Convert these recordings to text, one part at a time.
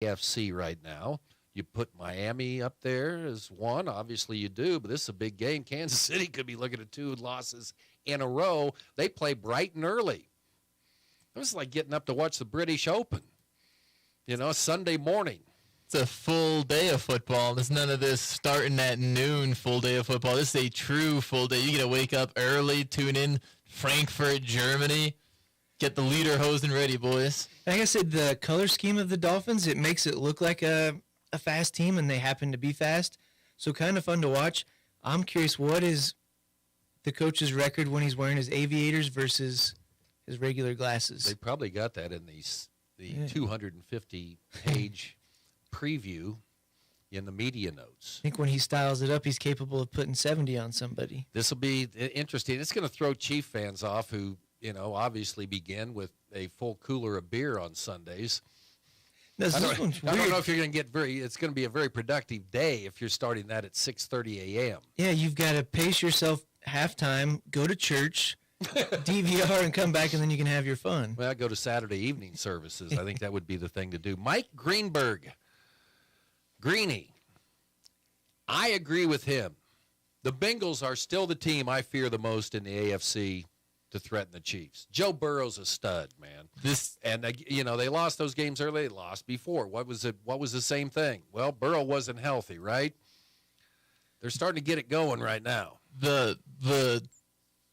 AFC right now. You put Miami up there as one. Obviously, you do, but this is a big game. Kansas City could be looking at 2 losses in a row. They play bright and early. It was like getting up to watch the British Open, Sunday morning. It's a full day of football. There's none of this starting at noon full day of football. This is a true full day. You get to wake up early, tune in Frankfurt, Germany. Get the lederhosen ready, boys. Like I said, the color scheme of the Dolphins, it makes it look like a fast team, and they happen to be fast. So kind of fun to watch. I'm curious, what is the coach's record when he's wearing his aviators versus his regular glasses? They probably got that in the 250-page preview in the media notes. I think when he styles it up, he's capable of putting 70 on somebody. This will be interesting. It's going to throw Chief fans off who, obviously begin with a full cooler of beer on Sundays. I don't know if you're going to it's going to be a very productive day if you're starting that at 6:30 a.m. Yeah, you've got to pace yourself halftime, go to church, DVR, and come back, and then you can have your fun. Well, go to Saturday evening services. I think that would be the thing to do. Mike Greenberg. Greeny. I agree with him. The Bengals are still the team I fear the most in the AFC to threaten the Chiefs. Joe Burrow's a stud, man. They lost those games early. They lost before. What was it? What was the same thing? Well, Burrow wasn't healthy, right? They're starting to get it going right now. The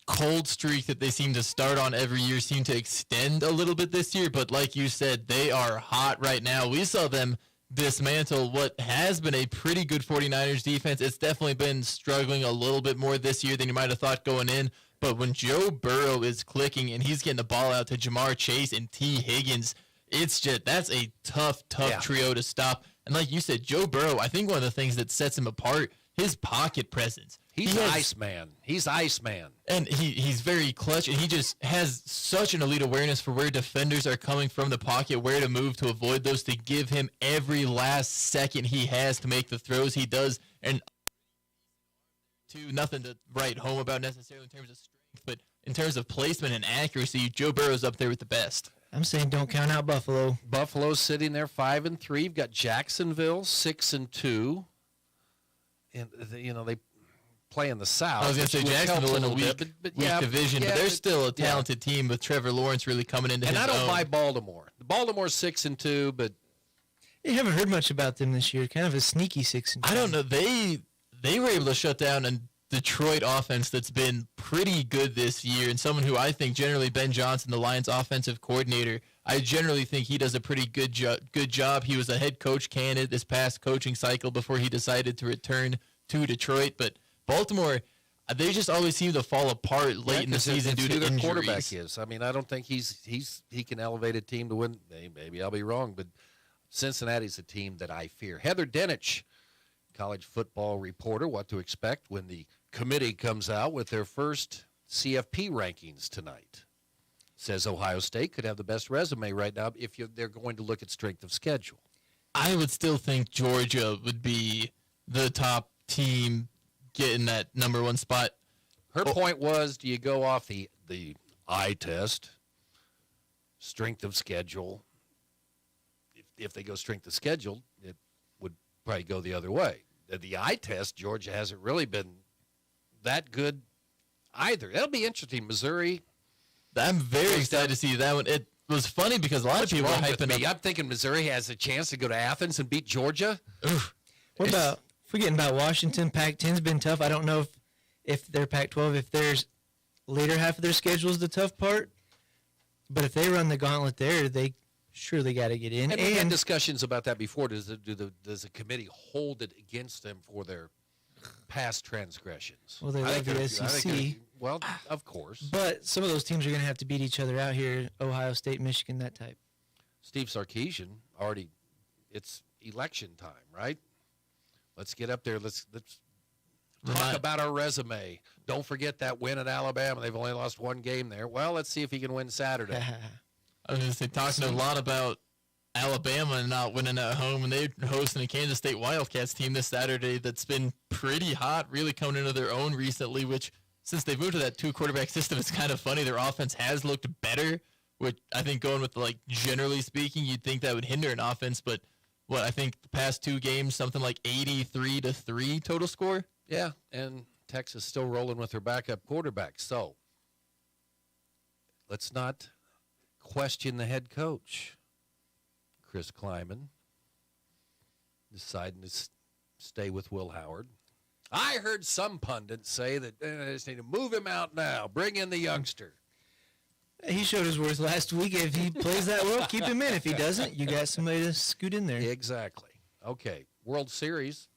cold streak that they seem to start on every year seemed to extend a little bit this year, but like you said, they are hot right now. We saw them dismantle what has been a pretty good 49ers defense. It's definitely been struggling a little bit more this year than you might have thought going in. But when Joe Burrow is clicking and he's getting the ball out to Jamar Chase and T. Higgins, that's a tough trio to stop. And like you said, Joe Burrow, I think one of the things that sets him apart, his pocket presence. He's Iceman. He's Iceman. And he's very clutch, and he just has such an elite awareness for where defenders are coming from the pocket, where to move to avoid those, to give him every last second he has to make the throws he does. And nothing to write home about necessarily in terms of strength, but in terms of placement and accuracy, Joe Burrow's up there with the best. I'm saying don't count out Buffalo. Buffalo's sitting there 5-3. You've got Jacksonville 6-2. And they play in the South. I was going to say Jacksonville in a weak division, but they're still a talented team with Trevor Lawrence really coming into his own. And I don't buy Baltimore. Baltimore's 6-2, but you haven't heard much about them this year. Kind of a sneaky 6-2. I don't know. They were able to shut down a Detroit offense that's been pretty good this year, and someone who I think generally Ben Johnson, the Lions offensive coordinator, I generally think he does a pretty good job. He was a head coach candidate this past coaching cycle before he decided to return to Detroit. But Baltimore, they just always seem to fall apart late in the season due to injuries. Who their quarterback is. I mean, I don't think he can elevate a team to win. Maybe I'll be wrong, but Cincinnati's a team that I fear. Heather Dinich, college football reporter, what to expect when the committee comes out with their first CFP rankings tonight. Says Ohio State could have the best resume right now if they're going to look at strength of schedule. I would still think Georgia would be the top team getting that number one spot. Her point was, do you go off the eye test, strength of schedule? If they go strength of schedule, it would probably go the other way. The eye test, Georgia hasn't really been that good either. That'll be interesting. Missouri. I'm very excited to see that one. It was funny because a lot of people are hyping up. I'm thinking Missouri has a chance to go to Athens and beat Georgia. What about forgetting about Washington? Pac-10's been tough. I don't know if they're Pac-12, if there's later half of their schedule is the tough part. But if they run the gauntlet there, they surely got to get in. And we had discussions about that before. Does the committee hold it against them for their past transgressions? Well, they love the SEC. Well, of course. But some of those teams are going to have to beat each other out here. Ohio State, Michigan, that type. Steve Sarkisian it's election time, right? Let's get up there. Let's talk about our resume. Don't forget that win at Alabama. They've only lost one game there. Well, let's see if he can win Saturday. I was going to say, talking a lot about Alabama and not winning at home, and they're hosting a Kansas State Wildcats team this Saturday that's been pretty hot, really coming into their own recently, which since they've moved to that two-quarterback system, it's kind of funny. Their offense has looked better, which I think going with, generally speaking, you'd think that would hinder an offense, but what I think the past 2 games, something like 83-3 total score. Yeah, and Texas still rolling with their backup quarterback. So let's not question the head coach, Chris Kleiman, deciding to stay with Will Howard. I heard some pundits say that they just need to move him out now, bring in the youngster. He showed his worth last week. If he plays that well, keep him in. If he doesn't, you got somebody to scoot in there. Exactly. Okay, World Series.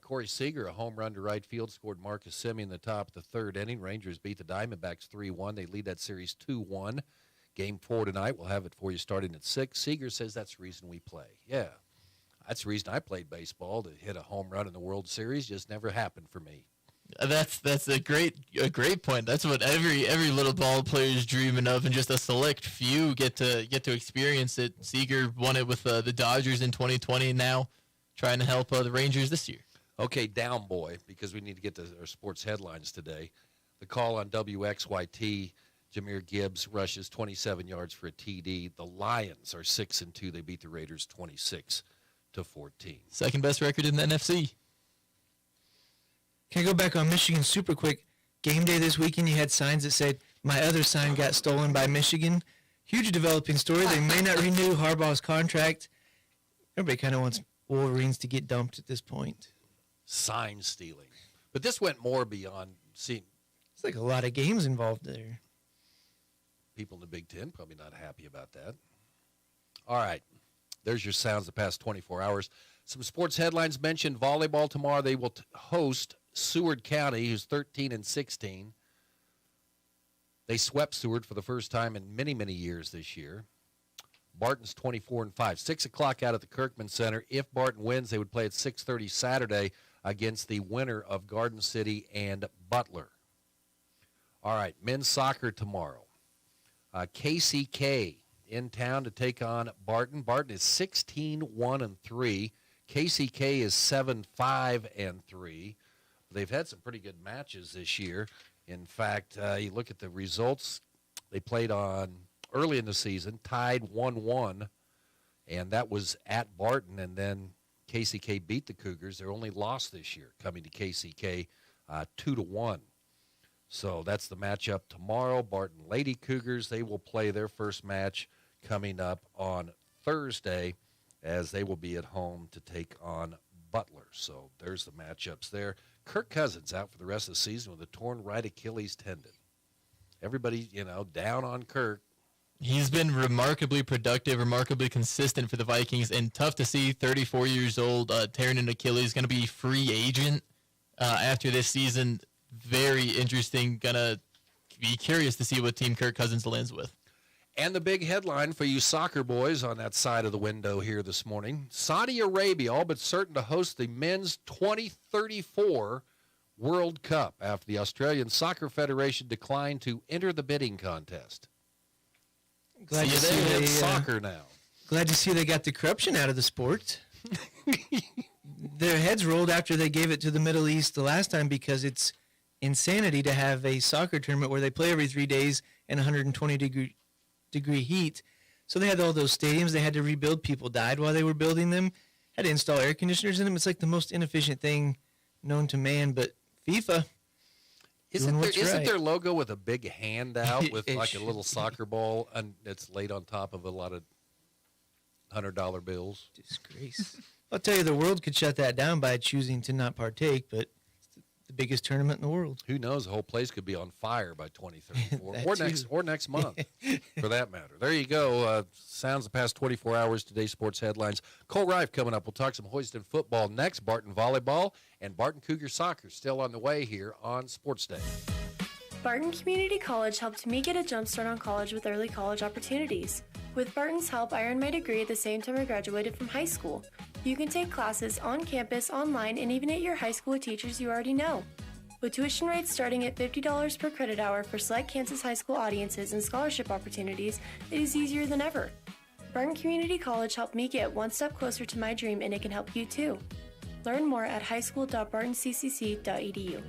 Corey Seager, a home run to right field, scored Marcus Semien in the top of the 3rd inning. Rangers beat the Diamondbacks 3-1. They lead that series 2-1. Game 4 tonight. We'll have it for you starting at 6. Seager says that's the reason we play. Yeah, that's the reason I played baseball, to hit a home run in the World Series. Just never happened for me. That's a great point. That's what every little ball player is dreaming of, and just a select few get to experience it. Seager won it with the Dodgers in 2020. Now trying to help the Rangers this year. Okay, down boy, because we need to get to our sports headlines today. The call on WXYT, Jahmyr Gibbs rushes 27 yards for a TD. The Lions are 6-2. They beat the Raiders 26-14. Second best record in the NFC. Can I go back on Michigan super quick? Game day this weekend, you had signs that said, "My other sign got stolen by Michigan." Huge developing story. They may not renew Harbaugh's contract. Everybody kind of wants Wolverines to get dumped at this point. Sign stealing. But this went more beyond seeing It's like a lot of games involved there. people in the Big Ten probably not happy about that. All right. There's your sounds the past 24 hours. Some sports headlines mentioned volleyball tomorrow. They will host Seward County, who's 13-16. They swept Seward for the first time in many, many years this year. Barton's 24-5. 6 o'clock out at the Kirkman Center. If Barton wins, they would play at 6:30 Saturday against the winner of Garden City and Butler. All right, men's soccer tomorrow. KCK in town to take on Barton. Barton is 16-1-3. KCK is 7-5-3. They've had some pretty good matches this year. In fact, you look at the results. They played on early in the season, tied 1-1, and that was at Barton. And then KCK beat the Cougars. Their only loss this year coming to KCK 2-1. So that's the matchup tomorrow. Barton Lady Cougars, they will play their first match coming up on Thursday, as they will be at home to take on Butler. So there's the matchups there. Kirk Cousins out for the rest of the season with a torn right Achilles tendon. Everybody, down on Kirk. He's been remarkably productive, remarkably consistent for the Vikings, and tough to see 34 years old, tearing an Achilles, going to be free agent after this season. Very interesting. Going to be curious to see what team Kirk Cousins lands with. And the big headline for you soccer boys on that side of the window here this morning: Saudi Arabia all but certain to host the men's 2034 World Cup after the Australian Soccer Federation declined to enter the bidding contest. Glad See to you see there in they, soccer now. Glad to see they got the corruption out of the sport. Their heads rolled after they gave it to the Middle East the last time, because it's insanity to have a soccer tournament where they play every 3 days in 120-degree heat. So they had all those stadiums they had to rebuild. People died while they were building them. Had to install air conditioners in them. It's like the most inefficient thing known to man. But FIFA, Isn't their logo with a big hand out with like a little soccer ball, and it's laid on top of a lot of $100 bills? Disgrace. I'll tell you, the world could shut that down by choosing to not partake, but it's the biggest tournament in the world. Who knows? The whole place could be on fire by 2034, That or next month, for that matter. There you go. Sounds the past 24 hours. Today's sports headlines. Cole Rife coming up. We'll talk some Hoiston football next. Barton volleyball and Barton Cougar soccer still on the way here on Sports Day. Barton Community College helped me get a jump start on college with early college opportunities. With Barton's help, I earned my degree at the same time I graduated from high school. You can take classes on campus, online, and even at your high school with teachers you already know. With tuition rates starting at $50 per credit hour for select Kansas high school audiences and scholarship opportunities, it is easier than ever. Barton Community College helped me get one step closer to my dream, and it can help you too. Learn more at highschool.bartoncccc.edu.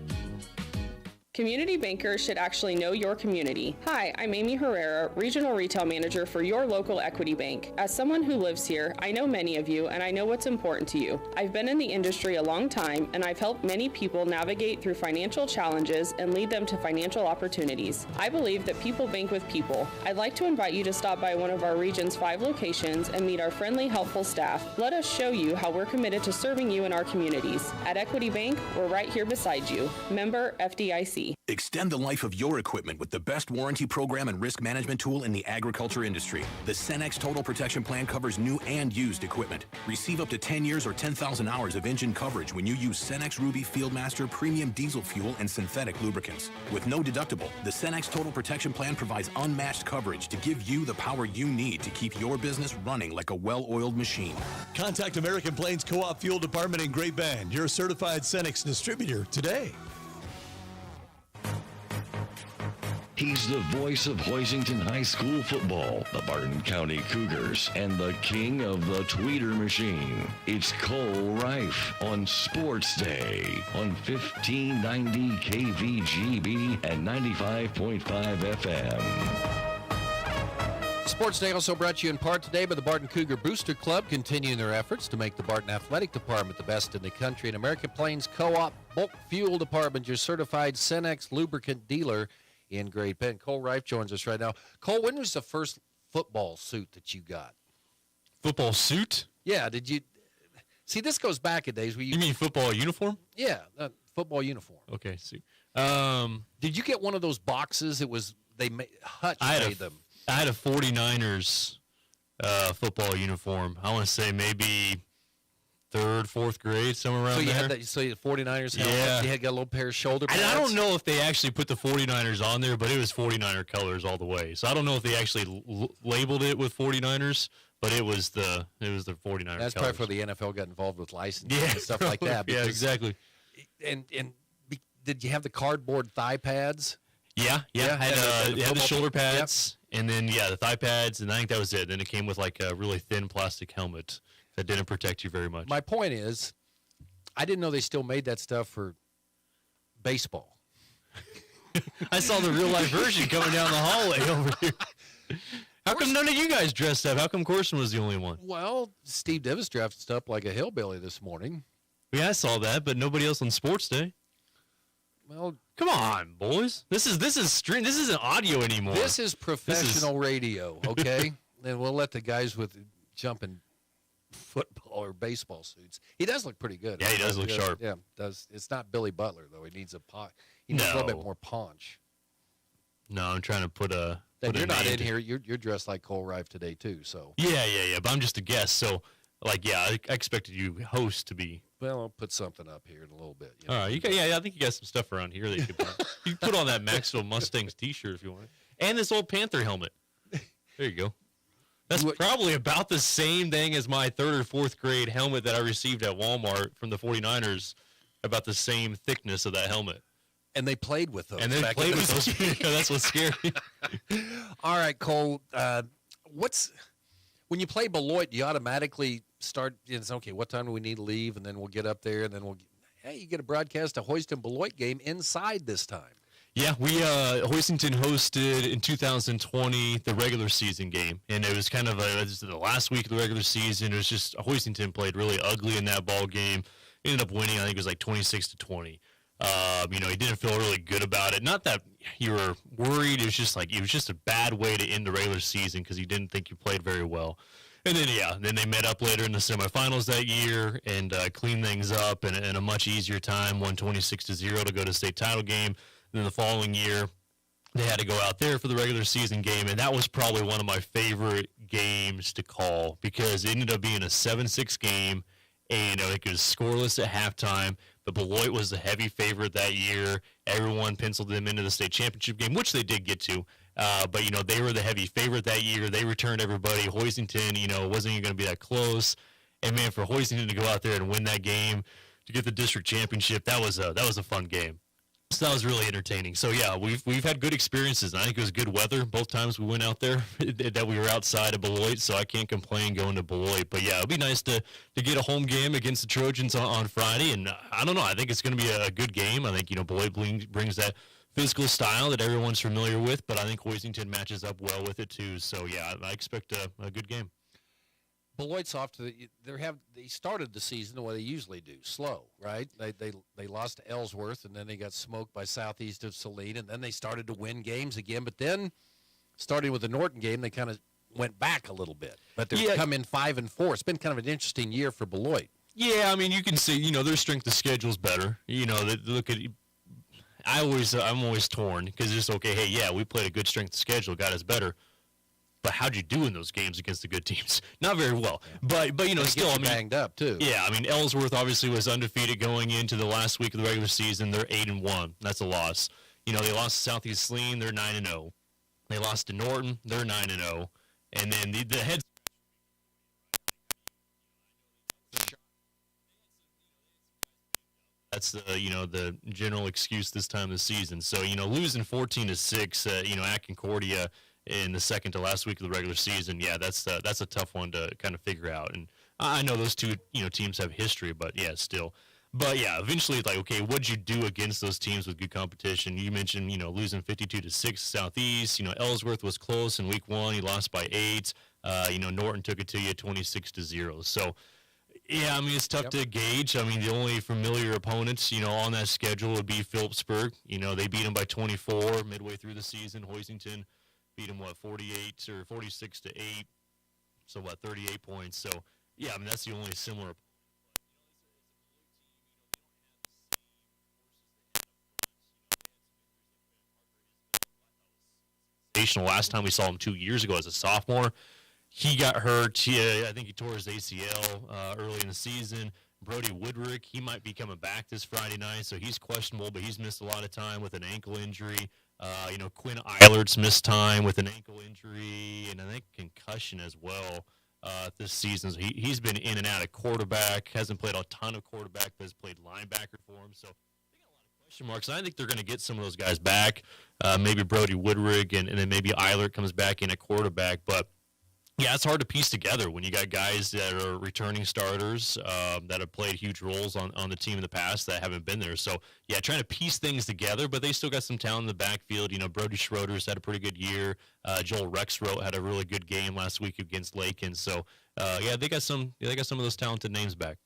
Community bankers should actually know your community. Hi, I'm Amy Herrera, Regional Retail Manager for your local Equity Bank. As someone who lives here, I know many of you and I know what's important to you. I've been in the industry a long time and I've helped many people navigate through financial challenges and lead them to financial opportunities. I believe that people bank with people. I'd like to invite you to stop by one of our region's 5 locations and meet our friendly, helpful staff. Let us show you how we're committed to serving you in our communities. At Equity Bank, we're right here beside you. Member FDIC. Extend the life of your equipment with the best warranty program and risk management tool in the agriculture industry. The Cenex Total Protection Plan covers new and used equipment. Receive up to 10 years or 10,000 hours of engine coverage when you use Cenex Ruby Fieldmaster Premium Diesel Fuel and synthetic lubricants. With no deductible, the Cenex Total Protection Plan provides unmatched coverage to give you the power you need to keep your business running like a well-oiled machine. Contact American Plains Co-op Fuel Department in Great Bend, your certified Cenex distributor, today. He's the voice of Hoisington High School football, the Barton County Cougars, and the king of the tweeter machine. It's Cole Reif on Sports Day on 1590 KVGB and 95.5 FM. Sports Day also brought to you in part today by the Barton Cougar Booster Club, continuing their efforts to make the Barton Athletic Department the best in the country. And American Plains Co-op Bulk Fuel Department, your certified Cenex lubricant dealer in Great Bend. Cole Reif joins us right now. Cole, when was the first football suit that you got? Football suit? Yeah, did you see? This goes back a days where You mean football uniform? Yeah, football uniform. Okay, suit. Did you get one of those boxes? It was Hutch made them. I had a 49ers football uniform. I want to say maybe 3rd, 4th grade, somewhere around So you there. had that. So you had 49ers helmet. Yeah. You had got a little pair of shoulder pads. I don't know if they actually put the 49ers on there, but it was 49er colors all the way. So I don't know if they actually labeled it with 49ers, but it was the 49er That's colors. probably for the NFL got involved with licensing and stuff like that. Yeah, because- exactly. And did you have the cardboard thigh pads? Yeah. Yeah, I had, and the it had the football- shoulder pads, and then, the thigh pads, and I think that was it. Then it came with, like, a really thin plastic helmet that didn't protect you very much. My point is, I didn't know they still made that stuff for baseball. I saw the real-life version coming down the hallway over here. How come none of you guys dressed up? How come Corson was the only one? Well, Steve Davis dressed up like a hillbilly this morning. Yeah, I saw that, but nobody else on Sports Day. Well, Come on, boys. This is stream. This isn't audio anymore. this is professional radio, okay? And we'll let the guys with jumping football or baseball suits. He does look pretty good. Yeah, he does look sharp. Yeah, does. It's not Billy Butler though. He needs He needs a little bit No. more punch. No, I'm trying to put a. Then put a you're not name in to- here. You're dressed like Cole Reif today too. So Yeah. But I'm just a guest, so I expected you host to be. well, I'll put something up here in a little bit. You know? All right, I think you got some stuff around here that you could put. You can put on that Maxwell Mustangs T-shirt if you want, and this old Panther helmet. There you go. That's probably about the same thing as my 3rd or 4th grade helmet that I received at Walmart from the 49ers. About the same thickness of that helmet. And they played with those. And they back played in with the- those. That's what's scary. All right, Cole. When you play Beloit, do you automatically start? It's okay. What time do we need to leave? And then we'll get up there, and then you get a broadcast a Hoiston Beloit game inside this time. Yeah, we Hoisington hosted in 2020 the regular season game, and it was kind of it was the last week of the regular season. It was just Hoisington played really ugly in that ball game. Ended up winning. I think it was like 26-20. He didn't feel really good about it. Not that you were worried. It was just a bad way to end the regular season because he didn't think you played very well. And then they met up later in the semifinals that year and cleaned things up in a much easier time, won 26-0 to go to the state title game. And then the following year, they had to go out there for the regular season game, and that was probably one of my favorite games to call because it ended up being a 7-6 game, and it was scoreless at halftime. But Beloit was the heavy favorite that year. Everyone penciled them into the state championship game, which they did get to. But they were the heavy favorite that year. They returned everybody. Hoisington, wasn't even going to be that close. And man, for Hoisington to go out there and win that game to get the district championship, that was a fun game. So that was really entertaining. So yeah, we've had good experiences. I think it was good weather both times we went out there that we were outside of Beloit, so I can't complain going to Beloit. But yeah, it'd be nice to get a home game against the Trojans on Friday. And I don't know, I think it's going to be a good game. I think Beloit brings that physical style that everyone's familiar with, but I think Hoisington matches up well with it too. So yeah, I expect a good game. Beloit's off to they started the season the way they usually do, slow, right? They lost to Ellsworth, and then they got smoked by Southeast of Saline, and then they started to win games again. But then, starting with the Norton game, they kind of went back a little bit. But they've come in 5-4. It's been kind of an interesting year for Beloit. Yeah, I mean, you can see, their strength of schedule is better. They look at. I'm always torn because it's okay. Hey, yeah, we played a good strength of schedule, got us better. But how'd you do in those games against the good teams? Not very well. But still, I mean, banged up too. Yeah, I mean, Ellsworth obviously was undefeated going into the last week of the regular season. They're 8-1. That's a loss. They lost to Southeast Saline. They're 9-0. They lost to Norton. They're 9-0. And then the head. That's the general excuse this time of the season. So losing 14-6, at Concordia in the second to last week of the regular season, yeah, that's a tough one to kind of figure out. And I know those two teams have history, but yeah, still. But yeah, eventually it's like, okay, what'd you do against those teams with good competition? You mentioned losing 52-6 Southeast. Ellsworth was close in week 1. He lost by 8. Norton took it to you 26-0. So. Yeah, I mean, it's tough to gauge. I mean, the only familiar opponents, on that schedule would be Phillipsburg. They beat them by 24 midway through the season. Hoisington beat them, 48 or 46-8. So, 38 points. So, yeah, I mean, that's the only similar. Last time we saw him 2 years ago as a sophomore. He got hurt. I think he tore his ACL early in the season. Brody Woodrick, he might be coming back this Friday night, so he's questionable, but he's missed a lot of time with an ankle injury. Quinn Eilert's missed time with an ankle injury, and I think concussion as well this season. So he's been in and out of quarterback, hasn't played a ton of quarterback, but has played linebacker for him. So they got a lot of question marks. And I think they're going to get some of those guys back, maybe Brody Woodrick, and then maybe Eilert comes back in at quarterback, but yeah, it's hard to piece together when you got guys that are returning starters that have played huge roles on the team in the past that haven't been there. So, yeah, trying to piece things together, but they still got some talent in the backfield. Brody Schroeder's had a pretty good year. Joel Rexroth had a really good game last week against Lakin. So, yeah, they got some of those talented names back.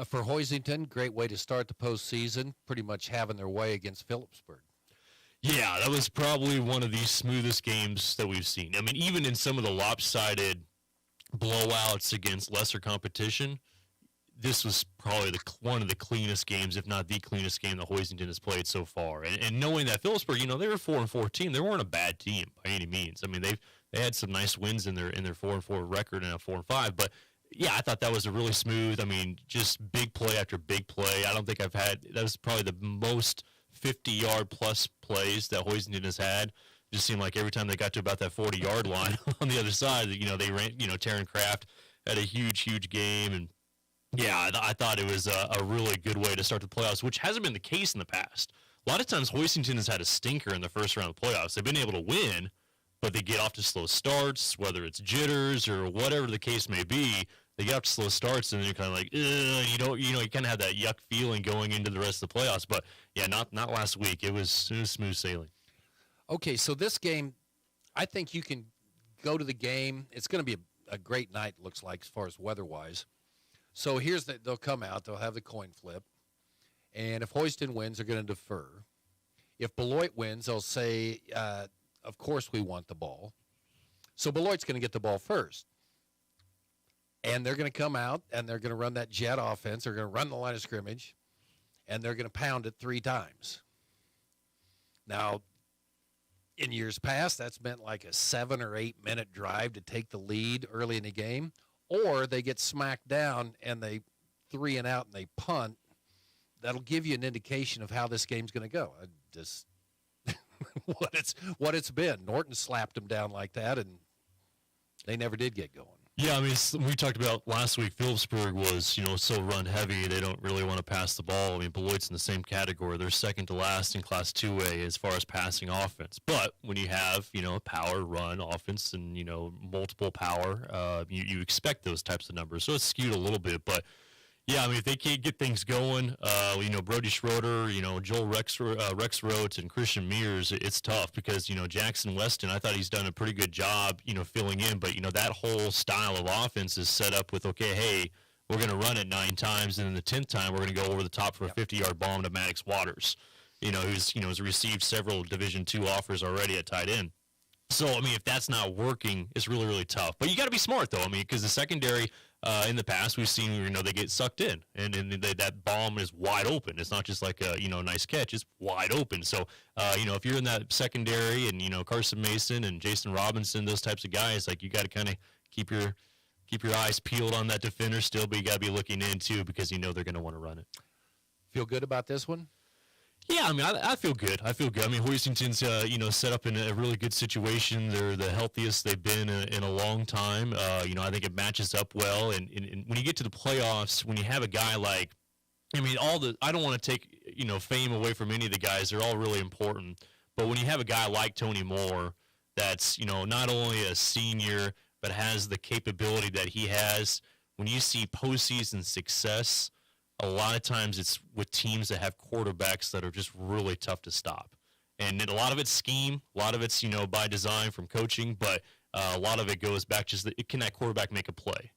For Hoisington, great way to start the postseason, pretty much having their way against Phillipsburg. Yeah, that was probably one of the smoothest games that we've seen. I mean, even in some of the lopsided blowouts against lesser competition, this was probably one of the cleanest games, if not the cleanest game that Hoisington has played so far. And knowing that Phillipsburg, they were a 4-4 team. They weren't a bad team by any means. I mean, they had some nice wins in their 4-4 record and a 4-5, but yeah, I thought that was a really smooth. I mean, just big play after big play. I don't think that was probably the most 50-yard plus plays that Hoisington has had. Just seemed like every time they got to about that 40-yard line on the other side, they ran, Taryn Kraft had a huge game. And yeah, I thought it was a really good way to start the playoffs, which hasn't been the case in the past. A lot of times Hoisington has had a stinker in the first round of playoffs. They've been able to win, but they get off to slow starts, whether it's jitters or whatever the case may be. They get off to slow starts, and then you're kind of like, you kind of have that yuck feeling going into the rest of the playoffs. But yeah, not last week. It was smooth sailing. Okay, so this game, I think you can go to the game. It's going to be a great night, looks like, as far as weather-wise. So they'll come out. They'll have the coin flip. And if Hoiston wins, they're going to defer. If Beloit wins, they'll say, of course we want the ball. So Beloit's going to get the ball first. And they're going to come out, and they're going to run that jet offense. They're going to run the line of scrimmage, and they're going to pound it 3 times. Now, in years past, that's meant like a 7 or 8 minute drive to take the lead early in the game, or they get smacked down and they 3 and out and they punt. That'll give you an indication of how this game's going to go. Just what it's been. Norton slapped them down like that, and they never did get going. Yeah, I mean, we talked about last week, Phillipsburg was, so run heavy. They don't really want to pass the ball. I mean, Beloit's in the same category. They're second to last in Class 2A as far as passing offense. But when you have, power run offense and, multiple power, you expect those types of numbers. So it's skewed a little bit. But, Yeah, I mean, if they can't get things going, Brody Schroeder, Joel Rex Rhodes, and Christian Mears, it's tough because, Jackson Weston, I thought he's done a pretty good job, filling in. But, that whole style of offense is set up with, okay, hey, we're going to run it 9 times, and then the 10th time we're going to go over the top for a 50-yard bomb to Maddox Waters, who's received several Division II offers already at tight end. So, I mean, if that's not working, it's really, really tough. But you got to be smart, though. I mean, because the secondary in the past, we've seen, they get sucked in, and that bomb is wide open. It's not just like a, nice catch. It's wide open. So, if you're in that secondary and, Carson Mason and Jason Robinson, those types of guys, like, you got to kind of keep your eyes peeled on that defender still, but you got to be looking in, too, because they're going to want to run it. Feel good about this one? Yeah, I mean, I feel good. I mean, Hoisington's, set up in a really good situation. They're the healthiest they've been in a long time. I think it matches up well. And when you get to the playoffs, when you have a guy like, I don't want to take, fame away from any of the guys. They're all really important. But when you have a guy like Tony Moore that's, not only a senior, but has the capability that he has, when you see postseason success, a lot of times it's with teams that have quarterbacks that are just really tough to stop. And a lot of it's scheme, a lot of it's, by design from coaching, but a lot of it goes back just can that quarterback make a play?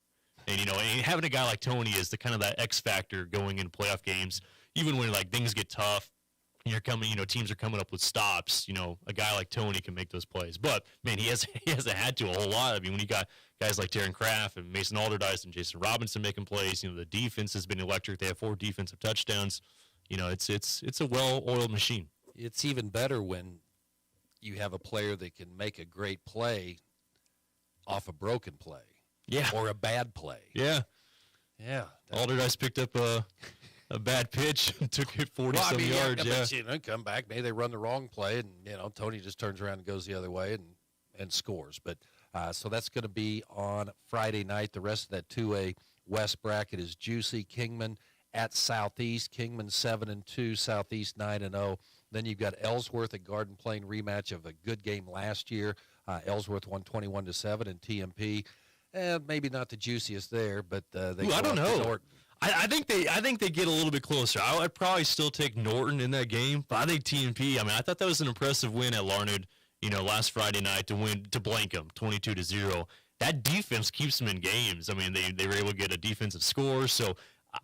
And, and having a guy like Tony is the kind of that X factor going into playoff games, even when like things get tough, teams are coming up with stops, a guy like Tony can make those plays. But, man, he hasn't had to a whole lot. I mean, when you got guys like Darren Kraft and Mason Alderdice and Jason Robinson making plays, the defense has been electric. They have 4 defensive touchdowns. It's a well-oiled machine. It's even better when you have a player that can make a great play off a broken play. Yeah. Or a bad play. Yeah. Yeah. Alderdice picked up a bad pitch and took it 40-some yards. Yeah. But, come back. Maybe they run the wrong play, and, Tony just turns around and goes the other way and scores. But so that's going to be on Friday night. The rest of that 2A West bracket is juicy. Kingman at Southeast. Kingman 7-2, Southeast 9-0. Then you've got Ellsworth at Garden Plain, rematch of a good game last year. Ellsworth won 21-7, and TMP, maybe not the juiciest there, but I don't know. I think they get a little bit closer. I'd probably still take Norton in that game, but I think TMP. I mean, I thought that was an impressive win at Larned, last Friday night to blank them 22-0. That defense keeps them in games. I mean, they were able to get a defensive score, so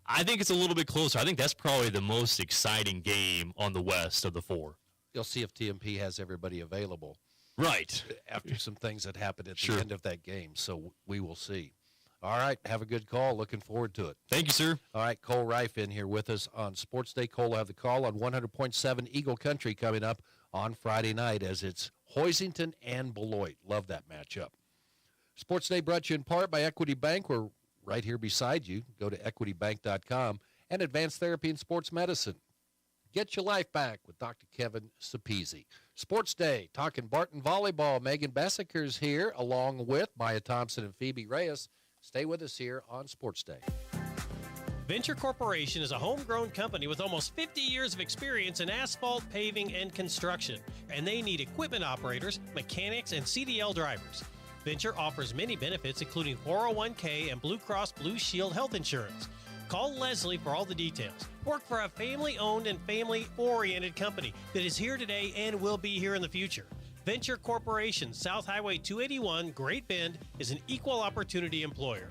I think it's a little bit closer. I think that's probably the most exciting game on the West of the 4. You'll see if TMP has everybody available. Right. After some things that happened at the end of that game, so we will see. All right, have a good call. Looking forward to it. Thank you, sir. All right, Cole Reif in here with us on Sports Day. Cole will have the call on 100.7 Eagle Country coming up on Friday night as it's Hoisington and Beloit. Love that matchup. Sports Day brought to you in part by Equity Bank. We're right here beside you. Go to equitybank.com and Advanced Therapy and Sports Medicine. Get your life back with Dr. Kevin Sapezi. Sports Day, talking Barton Volleyball. Megan Bessaker's here along with Maya Thompson and Phoebe Reyes. Stay with us here on Sports Day. Venture Corporation is a homegrown company with almost 50 years of experience in asphalt, paving, and construction. And they need equipment operators, mechanics, and CDL drivers. Venture offers many benefits, including 401k and Blue Cross Blue Shield health insurance. Call Leslie for all the details. Work for a family-owned and family-oriented company that is here today and will be here in the future. Venture Corporation, South Highway 281, Great Bend, is an equal opportunity employer.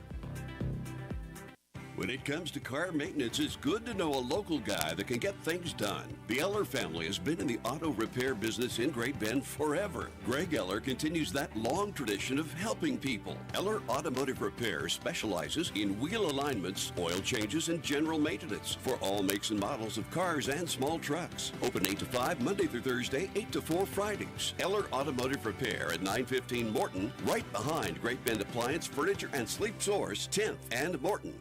When it comes to car maintenance, it's good to know a local guy that can get things done. The Eller family has been in the auto repair business in Great Bend forever. Greg Eller continues that long tradition of helping people. Eller Automotive Repair specializes in wheel alignments, oil changes, and general maintenance for all makes and models of cars and small trucks. Open 8 to 5 Monday through Thursday, 8 to 4 Fridays. Eller Automotive Repair at 915 Morton, right behind Great Bend Appliance, Furniture, and Sleep Source, 10th and Morton.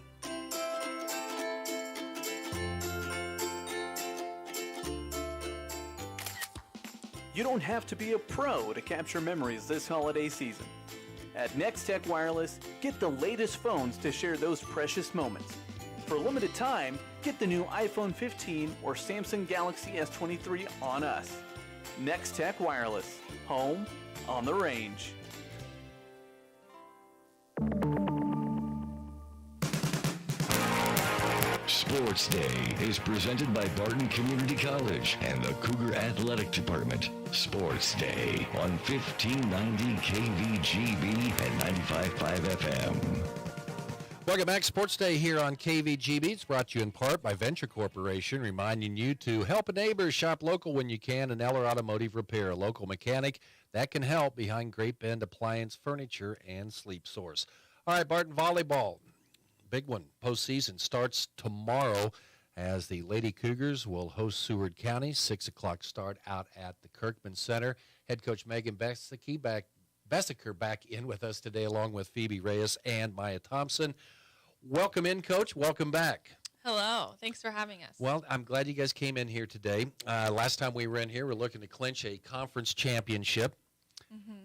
You don't have to be a pro to capture memories this holiday season. At Nextech Wireless, get the latest phones to share those precious moments. For a limited time, get the new iPhone 15 or Samsung Galaxy S23 on us. Nextech Wireless, home on the range. Sports Day is presented by Barton Community College and the Cougar Athletic Department. Sports Day on 1590 KVGB and 95.5 FM. Welcome back. Sports Day here on KVGB. It's brought to you in part by Venture Corporation, reminding you to help a neighbor, shop local when you can, and Eller Automotive Repair, a local mechanic that can help behind Great Bend Appliance, Furniture, and Sleep Source. All right, Barton Volleyball, big one. Postseason starts tomorrow as the Lady Cougars will host Seward County. 6 o'clock start out at the Kirkman Center. Head coach Megan Bessiker back in with us today, along with Phoebe Reyes and Maya Thompson. Welcome in, Coach. Welcome back. Hello. Thanks for having us. Well, I'm glad you guys came in here today. Last time we were in here, we were looking to clinch a conference championship.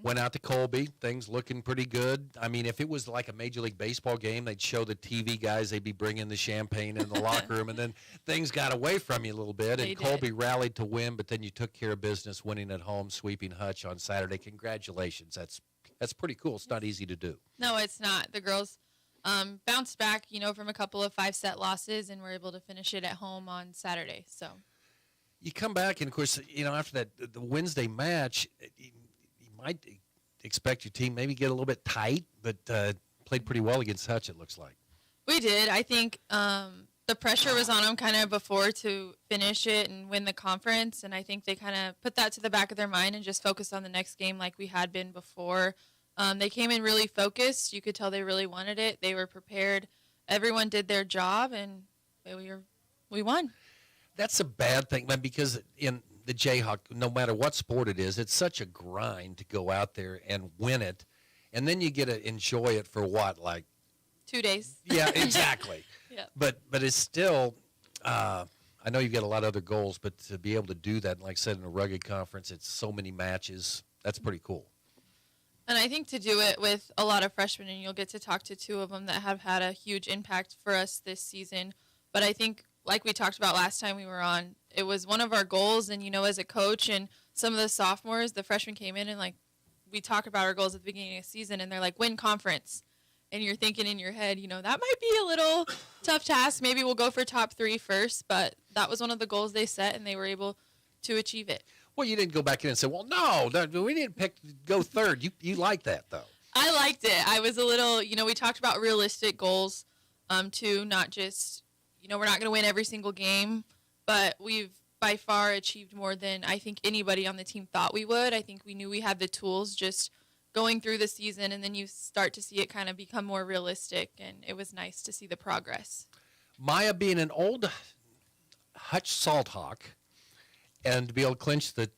Went out to Colby. Things looking pretty good. I mean, if it was like a Major League Baseball game, they'd show the TV guys. They'd be bringing the champagne in the locker room, and then things got away from you a little bit. And Colby rallied to win, but then you took care of business, winning at home, sweeping Hutch on Saturday. Congratulations. That's pretty cool. It's not easy to do. No, it's not. The girls bounced back, from a couple of 5-set losses, and were able to finish it at home on Saturday. So you come back, and of course, after that the Wednesday match, you might expect your team maybe get a little bit tight, but played pretty well against Hutch, it looks like. we did. I think the pressure was on them kind of before to finish it and win the conference, and I think they kind of put that to the back of their mind and just focused on the next game like we had been before. They came in really focused. You could tell they really wanted it. They were prepared. Everyone did their job, and we won. That's a bad thing, man, because in the Jayhawk, no matter what sport it is, it's such a grind to go out there and win it, and then you get to enjoy it for what, like 2 days? Yeah, exactly. Yeah. But it's still, I know you've got a lot of other goals, but to be able to do that, like I said, in a rugged conference, it's so many matches. That's pretty cool. And I think to do it with a lot of freshmen, and you'll get to talk to two of them that have had a huge impact for us this season. But I think, like we talked about last time we were on, it was one of our goals. And, as a coach and some of the sophomores, the freshmen came in and, we talk about our goals at the beginning of the season, and they're like, win conference. And you're thinking in your head, that might be a little tough task. Maybe we'll go for top 3 first. But that was one of the goals they set, and they were able to achieve it. Well, you didn't go back in and say, well, no, we didn't go third. You like that, though. I liked it. I was a little, we talked about realistic goals, too, not just, we're not going to win every single game, but we've by far achieved more than I think anybody on the team thought we would. I think we knew we had the tools just going through the season, and then you start to see it kind of become more realistic, and it was nice to see the progress. Maya being an old Hutch Salthawk, and to be able to clinch the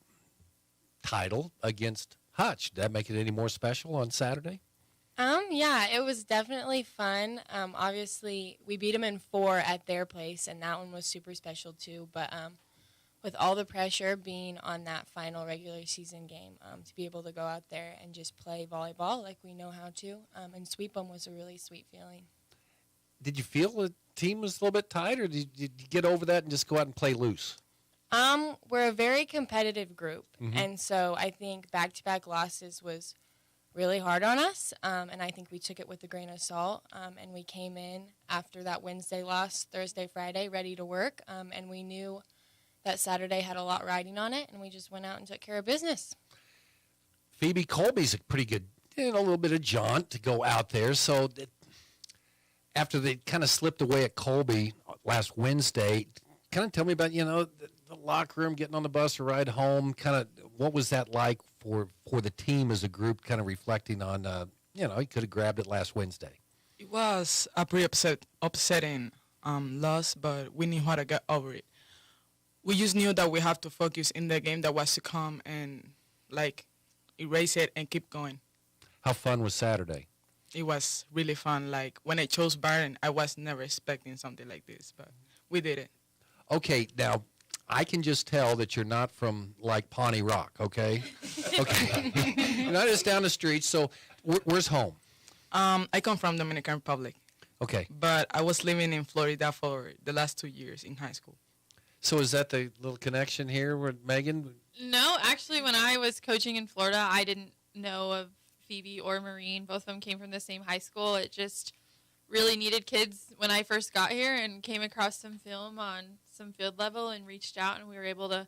title against Hutch, did that make it any more special on Saturday? Yeah, it was definitely fun. Obviously, we beat them in 4 at their place, and that one was super special too. But with all the pressure being on that final regular season game, to be able to go out there and just play volleyball like we know how to and sweep them was a really sweet feeling. Did you feel the team was a little bit tight, or did you get over that and just go out and play loose? We're a very competitive group, and so I think back-to-back losses was really hard on us, and I think we took it with a grain of salt, and we came in after that Wednesday loss, Thursday, Friday, ready to work, and we knew that Saturday had a lot riding on it, and we just went out and took care of business. Phoebe, Colby's a pretty good, a little bit of jaunt to go out there, so after they kind of slipped away at Colby last Wednesday, kind of tell me about, the locker room, getting on the bus or ride home, kind of what was that like for the team as a group, kind of reflecting on, you could have grabbed it last Wednesday. It was a pretty upsetting loss, but we knew how to get over it. We just knew that we have to focus in the game that was to come and, erase it and keep going. How fun was Saturday? It was really fun. When I chose Barton, I was never expecting something like this, but we did it. Okay, now, I can just tell that you're not from, Pawnee Rock, okay? Okay. You're not just down the street, so where's home? I come from Dominican Republic. Okay. But I was living in Florida for the last 2 years in high school. So is that the little connection here with Megan? No, actually, when I was coaching in Florida, I didn't know of Phoebe or Maureen. Both of them came from the same high school. It just really needed kids when I first got here and came across some film on some field level and reached out, and we were able to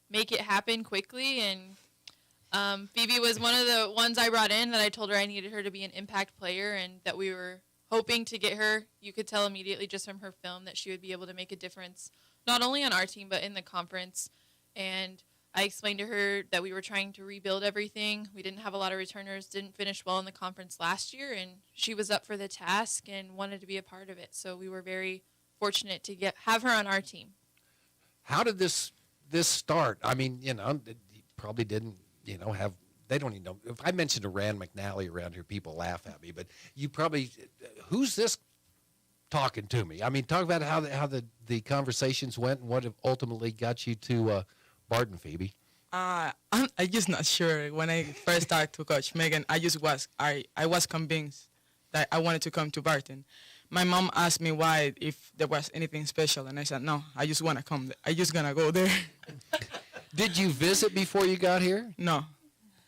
make it happen quickly. And Phoebe was one of the ones I brought in that I told her I needed her to be an impact player and that we were hoping to get her. You could tell immediately just from her film that she would be able to make a difference, not only on our team but in the conference. And I explained to her that we were trying to rebuild everything. We didn't have a lot of returners, didn't finish well in the conference last year, and she was up for the task and wanted to be a part of it. So we were very fortunate to have her on our team. How did this start? I mean, you probably didn't, have, they don't even know. If I mentioned a Rand McNally around here, people laugh at me, but you probably, who's this talking to me? I mean, talk about how the conversations went and what ultimately got you to Barton, Phoebe. I'm just not sure. When I first started to coach Megan, I was convinced that I wanted to come to Barton. My mom asked me why, if there was anything special, and I said, no, I just want to come. I just going to go there. Did you visit before you got here? No.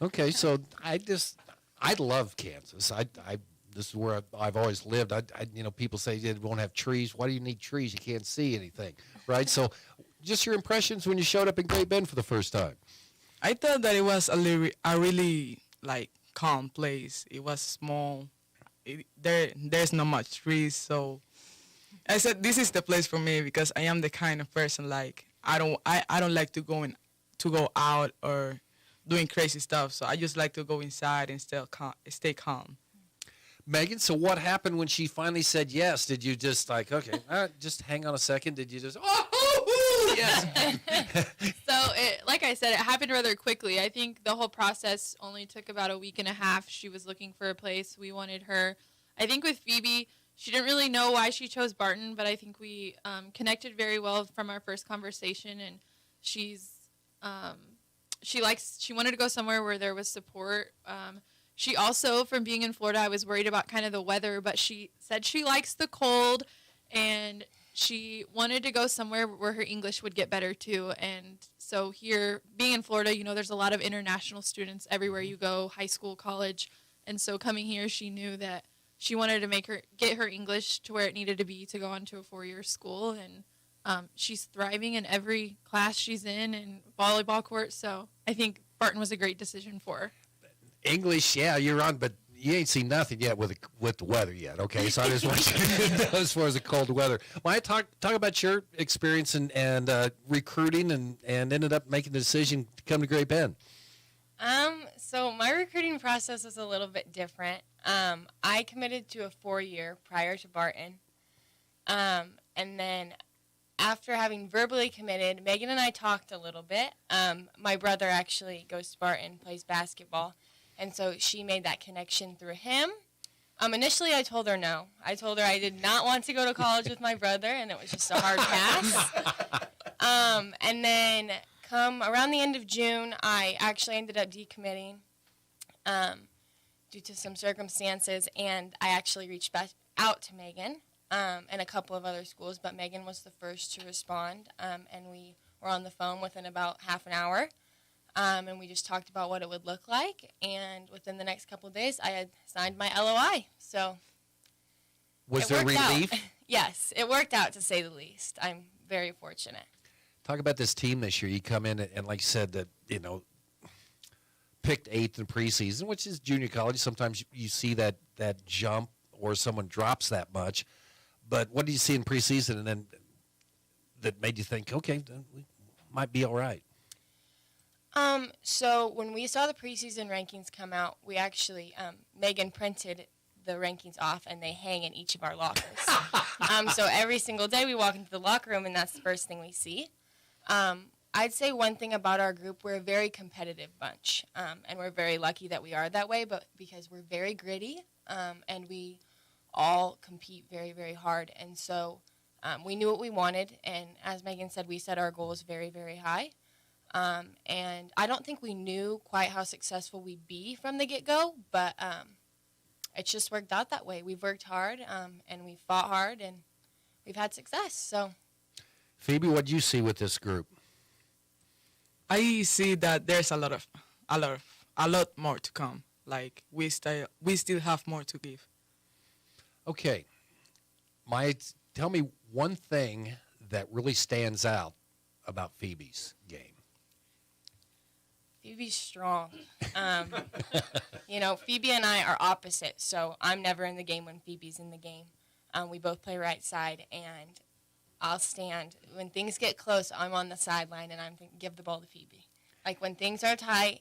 Okay, so I love Kansas. This is where I've always lived. People say it won't have trees. Why do you need trees? You can't see anything, right? So just your impressions when you showed up in Great Bend for the first time. I thought that it was a really like calm place. It was small. There's not much trees, so I said this is the place for me because I am the kind of person like I don't like to go out or doing crazy stuff. So I just like to go inside and stay calm. Megan, so what happened when she finally said yes? Did you just like, okay, just hang on a second? Did you just, yes? So, like I said, it happened rather quickly. I think the whole process only took about a week and a half. She was looking for a place. We wanted her. I think with Phoebe, she didn't really know why she chose Barton, but I think we connected very well from our first conversation. And she wanted to go somewhere where there was support. She also, from being in Florida, I was worried about kind of the weather, but she said she likes the cold, and she wanted to go somewhere where her English would get better too. And so here, being in Florida, there's a lot of international students everywhere you go, high school, college. And so coming here, she knew that she wanted to get her English to where it needed to be to go on to a 4-year school. And she's thriving in every class she's in and volleyball court. So I think Barton was a great decision for her. English, yeah, you're on, but you ain't seen nothing yet with the weather yet, okay? So I just want you to know as far as the cold weather. Well, I talk about your experience and recruiting and ended up making the decision to come to Great Bend. So my recruiting process was a little bit different. I committed to a 4-year prior to Barton. And then after having verbally committed, Megan and I talked a little bit. My brother actually goes to Barton, plays basketball. And so she made that connection through him. Initially, I told her no. I told her I did not want to go to college with my brother, and it was just a hard pass. And then come around the end of June, I actually ended up decommitting due to some circumstances, and I actually reached back out to Megan and a couple of other schools, but Megan was the first to respond, and we were on the phone within about half an hour. And we just talked about what it would look like. And within the next couple of days, I had signed my LOI. So was there relief? Yes, it worked out, to say the least. I'm very fortunate. Talk about this team this year. You come in and like you said, that picked 8th in preseason, which is junior college. Sometimes you see that jump or someone drops that much. But what do you see in preseason and then that made you think, okay, we might be all right? So when we saw the preseason rankings come out, we actually, Megan printed the rankings off and they hang in each of our lockers. So every single day we walk into the locker room and that's the first thing we see. I'd say one thing about our group, we're a very competitive bunch. And we're very lucky that we are that way, but because we're very gritty, and we all compete very, very hard. And so, we knew what we wanted. And as Megan said, we set our goals very, very high. And I don't think we knew quite how successful we'd be from the get-go, but it's just worked out that way. We've worked hard, and we've fought hard, and we've had success. So, Phoebe, what do you see with this group? I see that there's a lot more to come. Like we still have more to give. Okay, Tell me one thing that really stands out about Phoebe's game. Phoebe's strong. Phoebe and I are opposite, so I'm never in the game when Phoebe's in the game. We both play right side, and I'll stand. When things get close, I'm on the sideline, and I'm thinking, give the ball to Phoebe. Like, when things are tight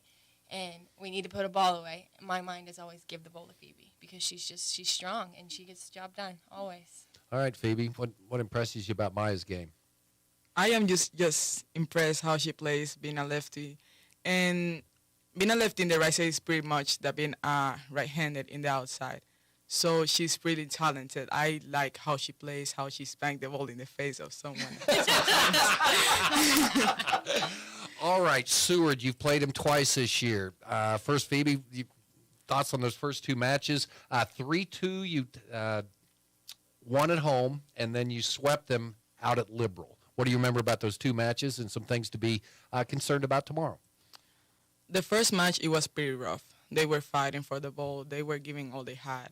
and we need to put a ball away, my mind is always give the ball to Phoebe because she's strong, and she gets the job done, always. All right, Phoebe, what impresses you about Maya's game? I am just impressed how she plays being a lefty. And being a lefty in the right side is pretty much that being right-handed in the outside. So she's pretty talented. I like how she plays, how she spanked the ball in the face of someone. All right, Seward, you've played him twice this year. First, Phoebe, thoughts on those first two matches? 3-2, you won at home, and then you swept them out at Liberal. What do you remember about those two matches and some things to be concerned about tomorrow? The first match, it was pretty rough. They were fighting for the ball. They were giving all they had.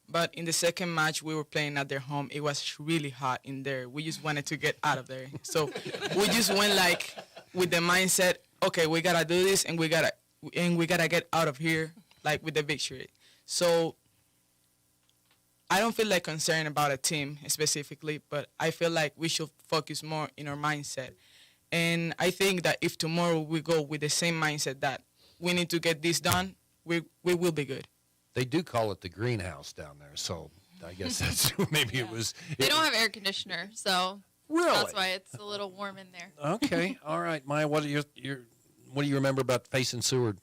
But in the second match, we were playing at their home. It was really hot in there. We just wanted to get out of there. So we just went like with the mindset, okay, we gotta do this, and we gotta get out of here like with the victory. So I don't feel like concerned about a team specifically, but I feel like we should focus more in our mindset. And I think that if tomorrow we go with the same mindset that we need to get this done, we will be good. They do call it the greenhouse down there, so I guess that's maybe it was. They don't have air conditioner, so really? That's why it's a little warm in there. Okay, all right, Maya. What do you remember about facing Seward?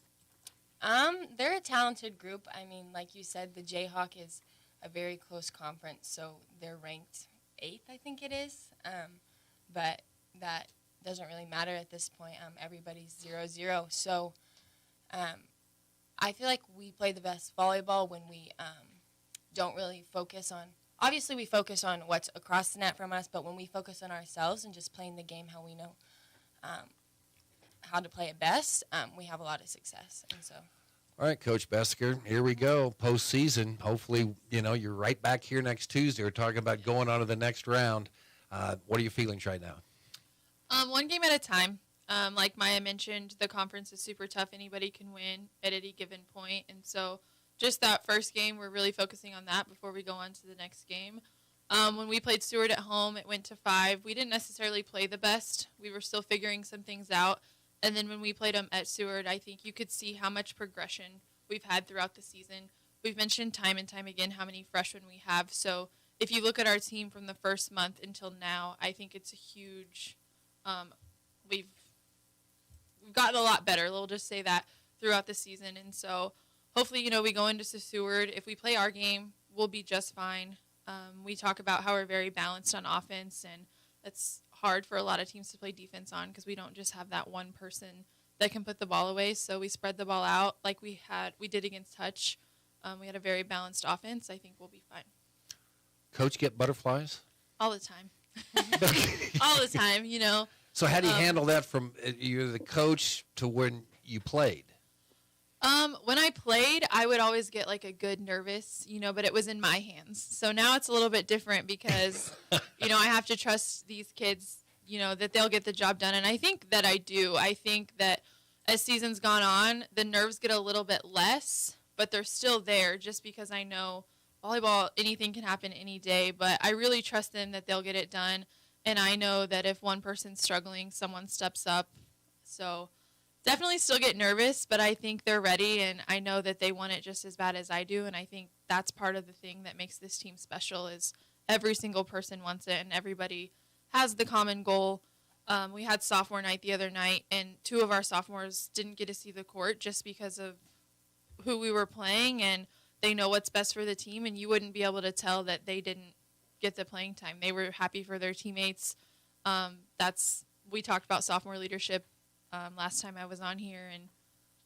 They're a talented group. I mean, like you said, the Jayhawk is a very close conference, so they're ranked 8th, I think it is. But that doesn't really matter at this point. Everybody's 0-0. So I feel like we play the best volleyball when we don't really focus on – obviously we focus on what's across the net from us, but when we focus on ourselves and just playing the game how we know how to play it best, we have a lot of success. And so. All right, Coach Besker, here we go, postseason. Hopefully, you're right back here next Tuesday. We're talking about going on to the next round. What are your feelings right now? One game at a time. Like Maya mentioned, the conference is super tough. Anybody can win at any given point. And so just that first game, we're really focusing on that before we go on to the next game. When we played Seward at home, it went to 5. We didn't necessarily play the best. We were still figuring some things out. And then when we played them at Seward, I think you could see how much progression we've had throughout the season. We've mentioned time and time again how many freshmen we have. So if you look at our team from the first month until now, I think it's a huge we've gotten a lot better. We'll just say that throughout the season. And so hopefully, we go into Seward. If we play our game, we'll be just fine. We talk about how we're very balanced on offense, and that's hard for a lot of teams to play defense on because we don't just have that one person that can put the ball away. So we spread the ball out like we did against Hutch. We had a very balanced offense. I think we'll be fine. Coach get butterflies? All the time. All the time, So how do you handle that from you're the coach to when you played? When I played, I would always get like a good nervous, but it was in my hands. So now it's a little bit different because, I have to trust these kids, that they'll get the job done. And I think that I do. I think that as season's gone on, the nerves get a little bit less, but they're still there just because I know volleyball, anything can happen any day. But I really trust them that they'll get it done. And I know that if one person's struggling, someone steps up. So definitely still get nervous, but I think they're ready, and I know that they want it just as bad as I do, and I think that's part of the thing that makes this team special is every single person wants it, and everybody has the common goal. We had sophomore night the other night, and 2 of our sophomores didn't get to see the court just because of who we were playing, and they know what's best for the team, and you wouldn't be able to tell that they didn't get the playing time. They were happy for their teammates. We talked about sophomore leadership last time I was on here, and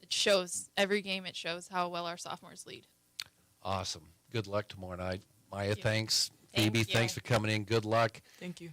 it shows every game. It shows how well our sophomores lead. Awesome. Good luck tomorrow night. Maya, Thank you. thanks. Thank Phoebe, you. thanks for coming in. Good luck. Thank you.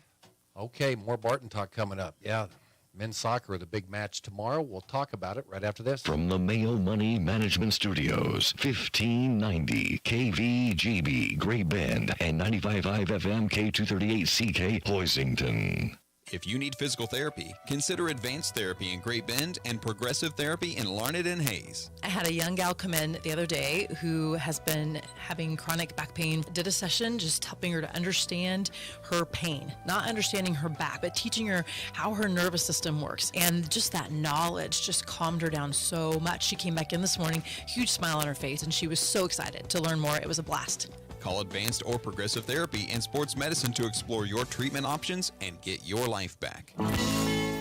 Okay, more Barton talk coming up. Yeah, Men's soccer, the big match tomorrow. We'll talk about it right after this. From the Mayo Money Management Studios, 1590 KVGB Great Bend and 95.5 FM K238CK Hoisington. If you need physical therapy, consider Advanced Therapy in Great Bend and Progressive Therapy in Larned and Hayes. I had a young gal come in the other day who has been having chronic back pain. Did a session just helping her to understand her pain, not understanding her back, but teaching her how her nervous system works. And just that knowledge just calmed her down so much. She came back in this morning, huge smile on her face, and she was so excited to learn more. It was a blast. Call Advanced or Progressive Therapy and Sports Medicine to explore your treatment options and get your life back.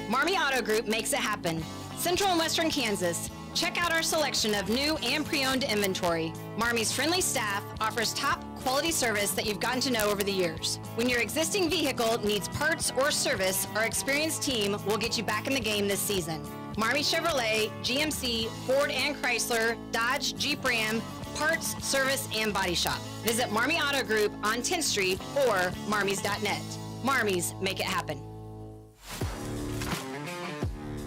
Marmy Auto Group makes it happen. Central and Western Kansas. Check out our selection of new and pre-owned inventory. Marmy's friendly staff offers top quality service that you've gotten to know over the years. When your existing vehicle needs parts or service, our experienced team will get you back in the game this season. Marmy Chevrolet, GMC, Ford and Chrysler, Dodge, Jeep Ram, parts, service, and body shop. Visit Marmy Auto Group on 10th Street or marmys.net. Marmys, make it happen.